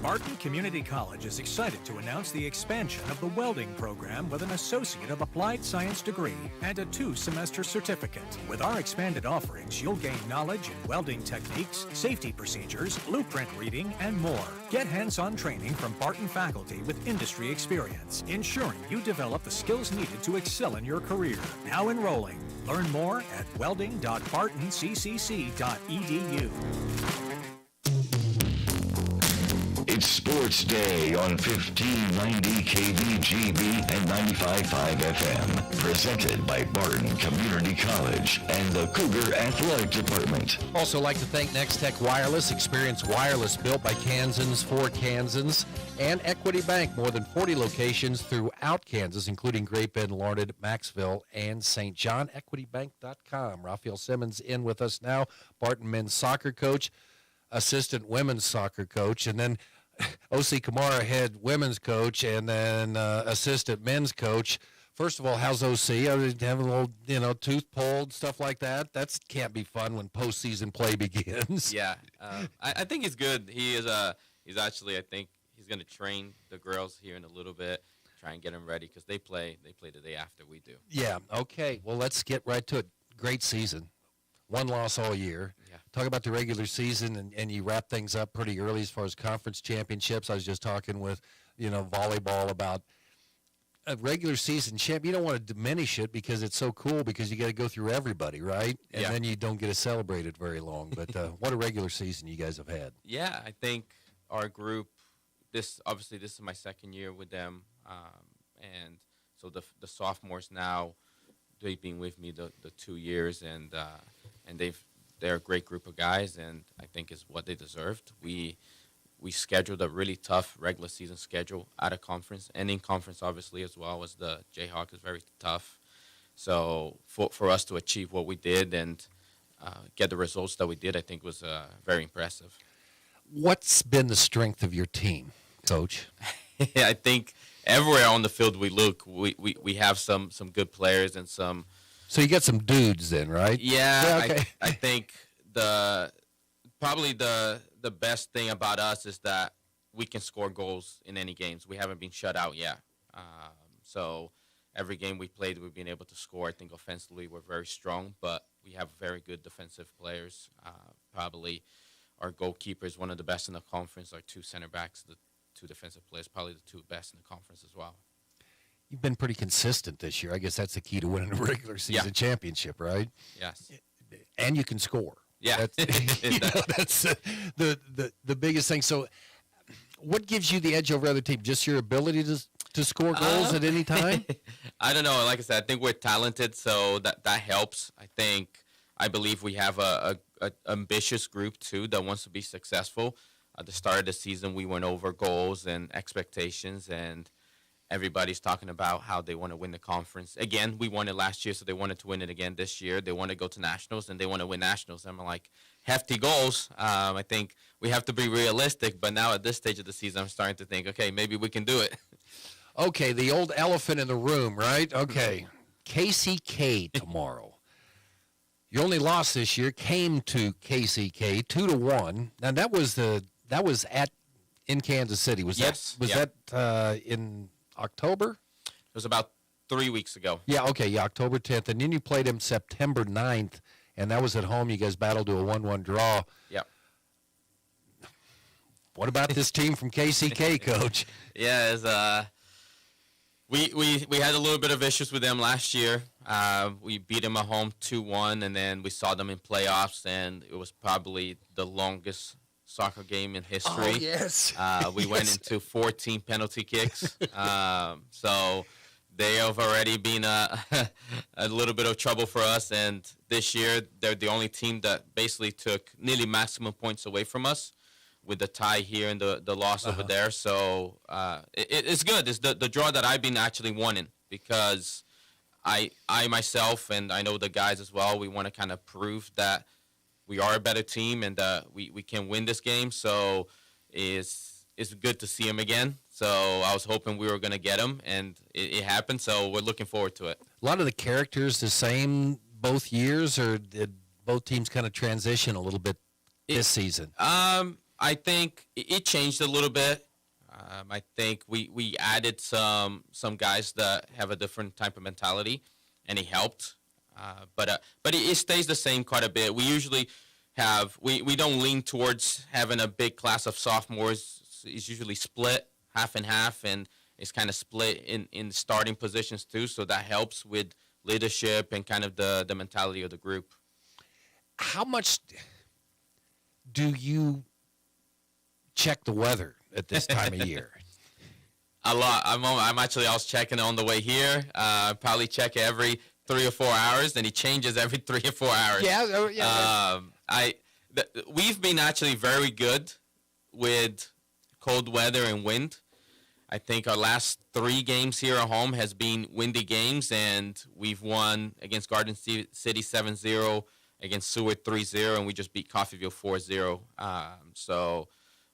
Barton Community College is excited to announce the expansion of the welding program with an Associate of Applied Science degree and a 2-semester certificate. With our expanded offerings, you'll gain knowledge in welding techniques, safety procedures, blueprint reading, and more. Get hands-on training from Barton faculty with industry experience, ensuring you develop the skills needed to excel in your career. Now enrolling. Learn more at welding.bartonccc.edu. It's Sports Day on 1590 KVGB and 95.5 FM. Presented by Barton Community College and the Cougar Athletic Department. Also like to thank Next Tech Wireless, experienced wireless built by Kansans for Kansans, and Equity Bank, more than 40 locations throughout Kansas, including Great Bend, Larned, Maxville, and St. John. EquityBank.com. Raphael Simmons in with us now, Barton men's soccer coach, assistant women's soccer coach, and then O.C. Kamara, head women's coach, and then assistant men's coach. First of all, how's O.C.? Having a little, tooth pulled, stuff like that? That can't be fun when postseason play begins. Yeah, I think he's good. He is. He's actually. I think he's going to train the girls here in a little bit, try and get them ready because they play the day after we do. Yeah. Okay. Well, let's get right to it. Great season. One loss all year. Yeah. Talk about the regular season, and you wrap things up pretty early as far as conference championships. I was just talking with, volleyball about a regular season champ. You don't want to diminish it because it's so cool because you got to go through everybody, right? And then you don't get to celebrate it very long. But what a regular season you guys have had. Yeah, I think our group, this is my second year with them. And so the sophomores now, they've been with me the 2 years, and they're a great group of guys, and I think is what they deserved. We scheduled a really tough regular season schedule out of conference, and in conference obviously as well as the Jayhawk is very tough. So for us to achieve what we did and get the results that we did, I think was very impressive. What's been the strength of your team, Coach? I think everywhere on the field we look, we have some good players and some. So you got some dudes then, right? Yeah, okay. I think probably the best thing about us is that we can score goals in any games. We haven't been shut out yet. So every game we played, we've been able to score. I think offensively we're very strong, but we have very good defensive players. Probably our goalkeeper is one of the best in the conference. Our 2 center backs, the 2 defensive players, probably the 2 best in the conference as well. You've been pretty consistent this year. I guess that's the key to winning a regular season championship, right? Yes. And you can score. Yeah. That's the biggest thing. So what gives you the edge over other teams? Just your ability to score goals at any time? I don't know. Like I said, I think we're talented, so that helps. I believe we have a ambitious group, too, that wants to be successful. At the start of the season, we went over goals and expectations, and everybody's talking about how they want to win the conference. Again, we won it last year, so they wanted to win it again this year. They want to go to nationals, and they want to win nationals. I'm like, hefty goals. I think we have to be realistic, but now at this stage of the season, I'm starting to think, okay, maybe we can do it. Okay, the old elephant in the room, right? Okay, KCK tomorrow. Your only loss this year came to KCK 2-1. Now that was the that was in Kansas City. Was Yes, that in October? It was about 3 weeks ago. Yeah, okay, yeah, October 10th. And then you played him September 9th, and that was at home. You guys battled to a 1-1 draw. Yep. What about this team from KCK, Coach? Yeah, we had a little bit of issues with them last year. We beat them at home 2-1, and then we saw them in playoffs, and it was probably the longest soccer game in history. Oh, yes. We went into 14 penalty kicks. So they have already been a little bit of trouble for us, and this year they're the only team that basically took nearly maximum points away from us, with the tie here and the loss over there. So it's good. It's the draw that I've been actually wanting, because I myself, and I know the guys as well, we want to kind of prove that we are a better team and we can win this game. So it's good to see him again. So I was hoping we were going to get him, and it happened. So we're looking forward to it. A lot of the characters the same both years, or did both teams kind of transition a little bit this season? I think it changed a little bit. I think we added some guys that have a different type of mentality, and it helped. But it stays the same quite a bit. We usually we don't lean towards having a big class of sophomores. It's usually split half and half, and it's kind of split in starting positions too. So that helps with leadership and kind of the mentality of the group. How much do you check the weather at this time of year? A lot. I'm actually, I was checking it on the way here. Probably check it every 3 or 4 hours, and it changes every 3 or 4 hours. Yeah. We've been actually very good with cold weather and wind. I think our last 3 games here at home has been windy games, and we've won against Garden City 7-0, against Seward 3-0, and we just beat Coffeyville 4-0. So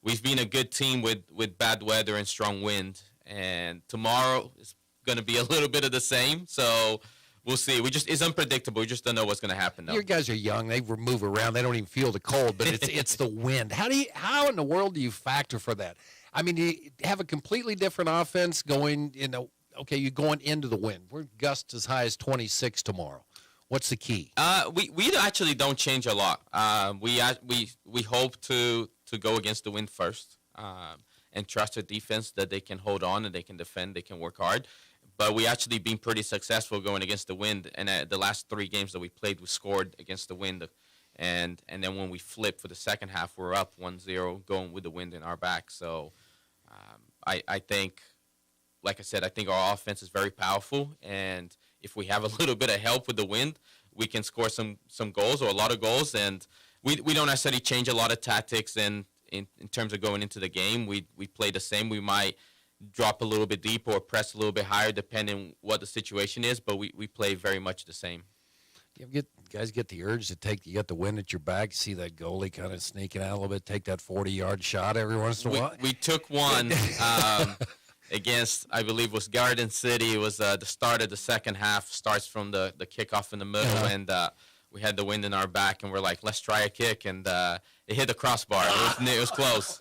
we've been a good team with bad weather and strong wind. And tomorrow is going to be a little bit of the same. So we'll see. It's unpredictable. We just don't know what's going to happen, though. Your guys are young. They move around. They don't even feel the cold, but it's the wind. How in the world do you factor for that? I mean, you have a completely different offense going, okay, you're going into the wind. We're gusts as high as 26 tomorrow. What's the key? We actually don't change a lot. We hope to go against the wind first, and trust their defense that they can hold on and they can defend, they can work hard. But we actually been pretty successful going against the wind. And the last 3 games that we played, we scored against the wind. And then when we flipped for the second half, we're up 1-0 going with the wind in our back. So I think, like I said, I think our offense is very powerful. And if we have a little bit of help with the wind, we can score some goals or a lot of goals. And we don't necessarily change a lot of tactics. And in terms of going into the game, we play the same. We might drop a little bit deeper or press a little bit higher depending what the situation is, but we play very much the same. Do you guys get the urge to you got the wind at your back, see that goalie kind of sneaking out a little bit, take that 40-yard shot every once in a while? We took one against, I believe, was Garden City. It was the start of the second half, starts from the kickoff in the middle, and we had the wind in our back, and we're like, let's try a kick, and it hit the crossbar. It was close.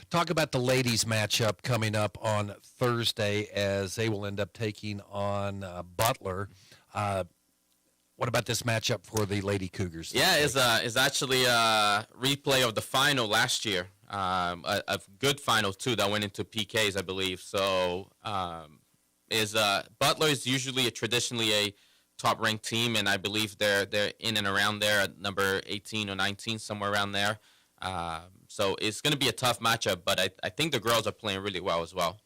Talk about the ladies matchup coming up on Thursday, as they will end up taking on Butler. What about this matchup for the Lady Cougars? Yeah, it's actually a replay of the final last year. A good final, too, that went into PKs, I believe. So Butler is usually traditionally a top-ranked team, and I believe they're in and around there at number 18 or 19, somewhere around there. So it's going to be a tough matchup, but I think the girls are playing really well as well.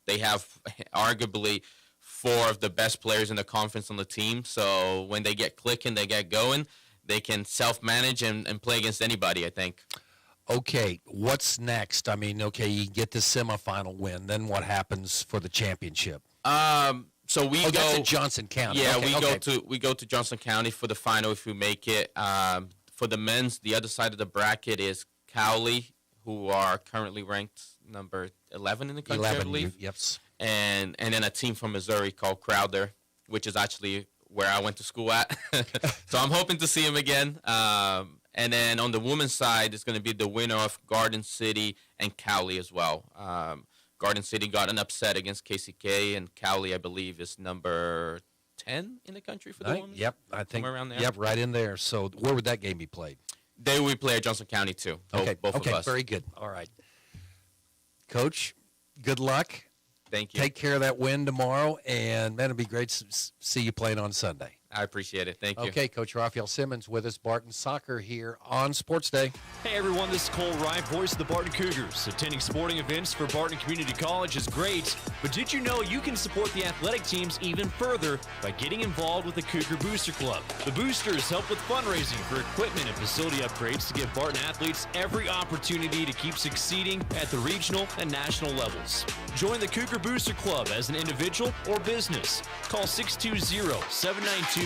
They have arguably 4 of the best players in the conference on the team, so when they get clicking, they get going, they can self-manage and play against anybody, I think. Okay, what's next? I mean, okay, you get the semifinal win, then what happens for the championship? So we go that's in Johnson County. Yeah, okay, we go to Johnson County for the final if we make it. For the men's, the other side of the bracket is Cowley, who are currently ranked number 11 in the country, 11, I believe. Yep. And then a team from Missouri called Crowder, which is actually where I went to school at. So I'm hoping to see him again. And then on the women's side, it's going to be the winner of Garden City and Cowley as well. Garden City got an upset against KCK, and Cowley, I believe, is number 10 in the country for the women. Yep, I think. Somewhere around there. Yep, right in there. So where would that game be played? They will play at Johnson County too. Both of us. Very good. All right. Coach, good luck. Thank you. Take care of that win tomorrow, and man, it'll be great to see you playing on Sunday. I appreciate it. Thank you. Okay, Coach Raphael Simmons with us, Barton Soccer here on Sports Day. Hey everyone, this is Cole Rife, voice of the Barton Cougars. Attending sporting events for Barton Community College is great, but did you know you can support the athletic teams even further by getting involved with the Cougar Booster Club? The Boosters help with fundraising for equipment and facility upgrades to give Barton athletes every opportunity to keep succeeding at the regional and national levels. Join the Cougar Booster Club as an individual or business. Call 620-792-9377.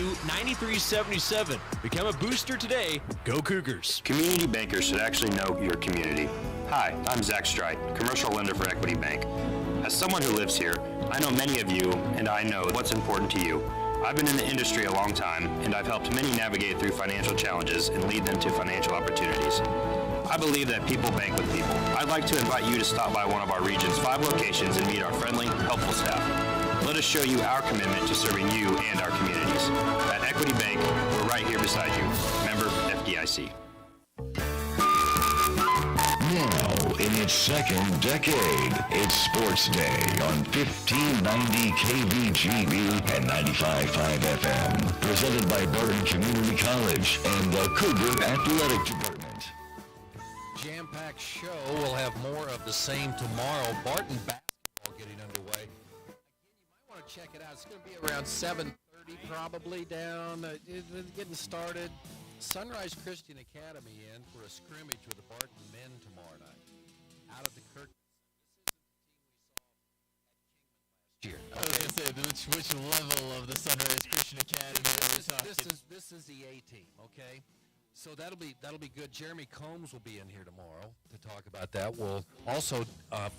Become a booster today. Go Cougars. Community bankers should actually know your community. Hi, I'm Zach Strite, commercial lender for Equity Bank. As someone who lives here, I know many of you, and I know what's important to you. I've been in the industry a long time, and I've helped many navigate through financial challenges and lead them to financial opportunities. I believe that people bank with people. I'd like to invite you to stop by one of our region's 5 locations and meet our friendly, helpful staff. Let us show you our commitment to serving you and our communities. At Equity Bank, we're right here beside you. Member FDIC. Now, in its second decade, it's Sports Day on 1590 KVGB and 95.5 FM. Presented by Barton Community College and the Cougar Athletic Department. Jam-packed show. We'll have more of the same tomorrow. Barton basketball getting underway. Again, you might want to check it out. It's going to be around 7:30 probably down, getting started. Sunrise Christian Academy in for a scrimmage with the Barton men tomorrow night. Out of the Kirk. This is the team we saw at Kingman last year. I was going to say, which level of the Sunrise Christian Academy are we talking? This is the A team, okay? So that'll be good. Jeremy Combs will be in here tomorrow to talk about that. We'll also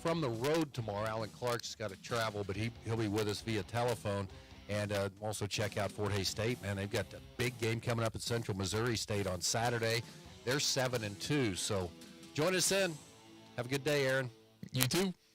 from the road tomorrow. Alan Clark's got to travel, but he'll be with us via telephone. And also check out Fort Hays State. Man, they've got a big game coming up at Central Missouri State on Saturday. They're 7-2. So join us in. Have a good day, Aaron. You too.